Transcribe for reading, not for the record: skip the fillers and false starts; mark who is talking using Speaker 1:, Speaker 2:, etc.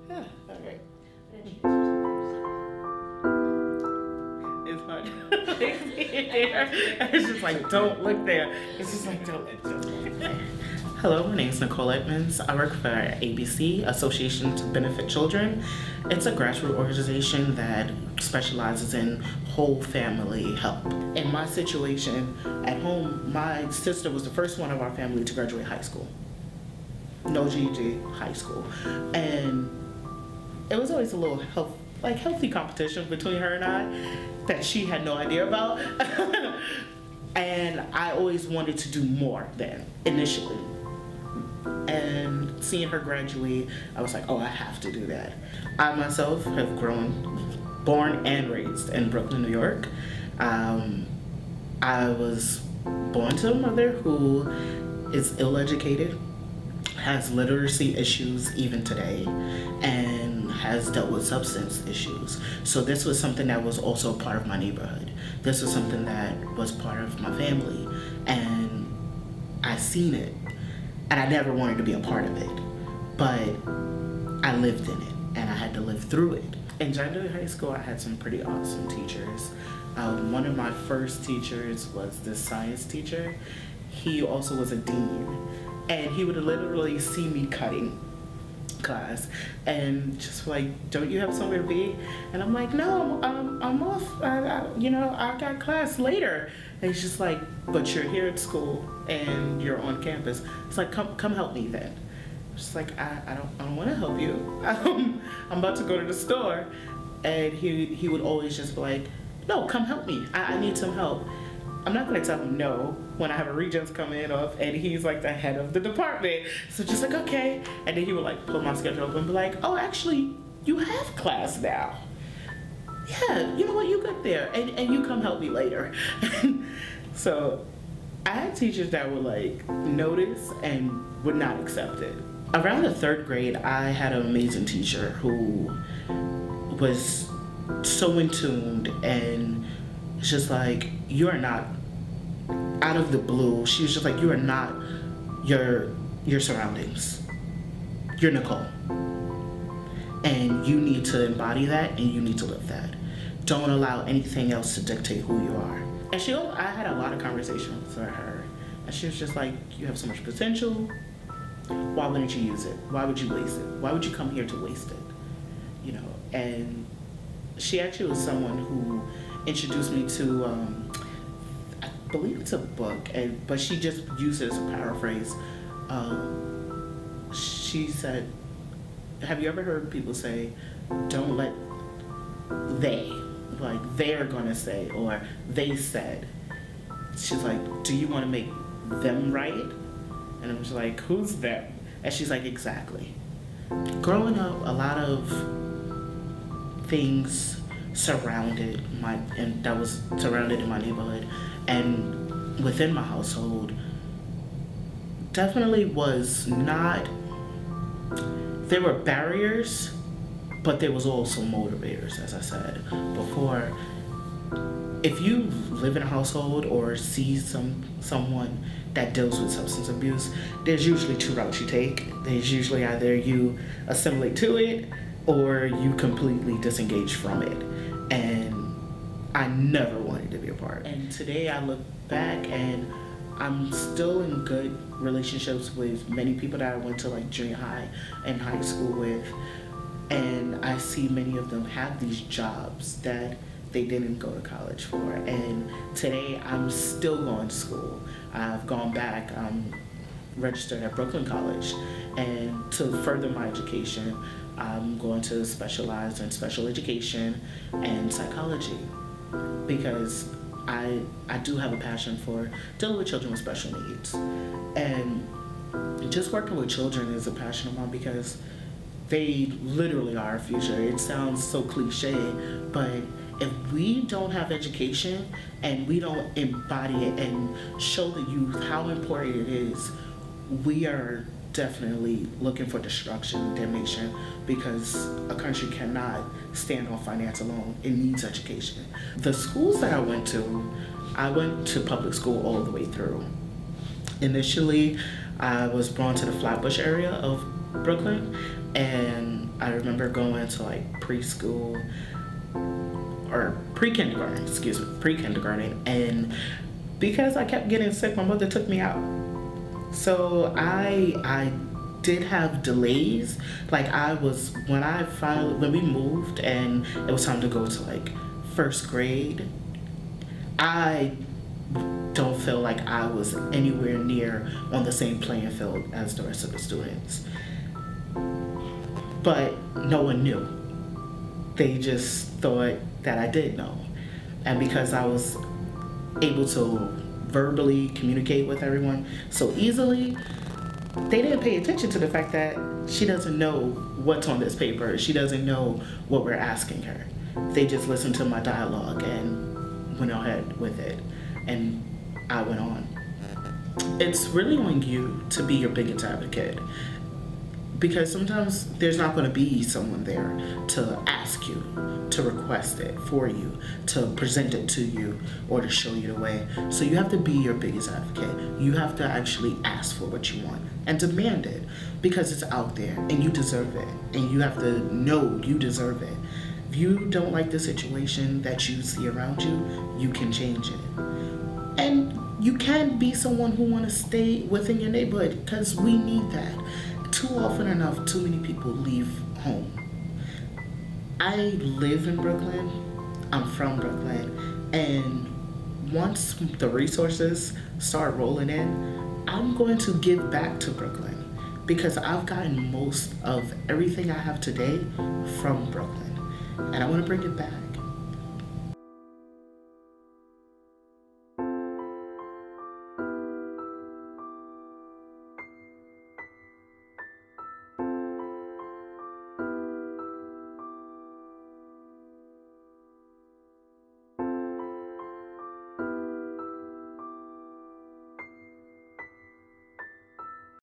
Speaker 1: Yeah, okay. It's hard. It's just like, don't look there. It's just like, don't look there. Hello, my name is Nicole Edmonds. I work for ABC, Association to Benefit Children. It's a grassroots organization that specializes in whole family help. In my situation at home, my sister was the first one of our family to graduate high school. No GED, high school. And it was always a little healthy competition between her and I that she had no idea about. And I always wanted to do more then, initially. And seeing her graduate, I was like, oh, I have to do that. I myself have born and raised in Brooklyn, New York. I was born to a mother who is ill-educated, has literacy issues even today, and has dealt with substance issues. So this was something that was also part of my neighborhood. This was something that was part of my family, and I seen it. And I never wanted to be a part of it, but I lived in it, and I had to live through it. In January High School, I had some pretty awesome teachers. One of my first teachers was this science teacher. He also was a dean, and he would literally see me cutting class and just like, don't you have somewhere to be? And I'm like, no, I'm off. I got class later. And he's just like, but you're here at school and you're on campus. It's like, come help me then. Just like, I don't want to help you. I'm about to go to the store. And he would always just be like, no, come help me. I need some help. I'm not gonna tell him no when I have a regents come in and he's like the head of the department. So just like, okay. And then he would like pull my schedule up and be like, oh, actually, you have class now. Yeah, you know what, you get there and you come help me later. So I had teachers that would like notice and would not accept it. Around the third grade, I had an amazing teacher who was so in tuned, and it's just like, you are not, out of the blue, she was just like, you are not your surroundings. You're Nicole. And you need to embody that, and you need to live that. Don't allow anything else to dictate who you are. And I had a lot of conversations with her, and she was just like, you have so much potential. Why wouldn't you use it? Why would you waste it? Why would you come here to waste it? And she actually was someone who introduced me to, I believe it's a book, but she just used it as a paraphrase. She said, have you ever heard people say, don't let they're gonna say, or they said. She's like, do you want to make them right? And I was like, who's them? And she's like, exactly. Growing up, a lot of things surrounded in my neighborhood and within my household definitely was not, there were barriers, but there was also motivators, as I said before. If you live in a household or see someone that deals with substance abuse, there's usually two routes you take. There's usually either you assimilate to it or you completely disengage from it. And I never wanted to be a part. And today I look back and I'm still in good relationships with many people that I went to like junior high and high school with. And I see many of them have these jobs that they didn't go to college for. And today I'm still going to school. I've gone back, I'm registered at Brooklyn College. And to further my education, I'm going to specialize in special education and psychology, because I do have a passion for dealing with children with special needs. And just working with children is a passion of mine because they literally are our future. It sounds so cliche, but if we don't have education and we don't embody it and show the youth how important it is, we are definitely looking for destruction and damnation, because a country cannot stand on finance alone. It needs education. The schools that I went to public school all the way through. Initially, I was born to the Flatbush area of Brooklyn, and I remember going to like preschool or pre-kindergarten, excuse me, pre-kindergarten, and because I kept getting sick, my mother took me out. So I did have delays. Like I was when we moved and it was time to go to like first grade, I don't feel like I was anywhere near on the same playing field as the rest of the students. But no one knew. They just thought that I did know. And because I was able to verbally communicate with everyone so easily, they didn't pay attention to the fact that she doesn't know what's on this paper. She doesn't know what we're asking her. They just listened to my dialogue and went ahead with it. And I went on. It's really on you to be your biggest advocate, because sometimes there's not going to be someone there to ask you, to request it for you, to present it to you, or to show you the way. So you have to be your biggest advocate. You have to actually ask for what you want and demand it, because it's out there and you deserve it. And you have to know you deserve it. If you don't like the situation that you see around you, you can change it. And you can be someone who want to stay within your neighborhood, because we need that. Too often enough, too many people leave home. I live in Brooklyn. I'm from Brooklyn. And once the resources start rolling in, I'm going to give back to Brooklyn, because I've gotten most of everything I have today from Brooklyn. And I want to bring it back.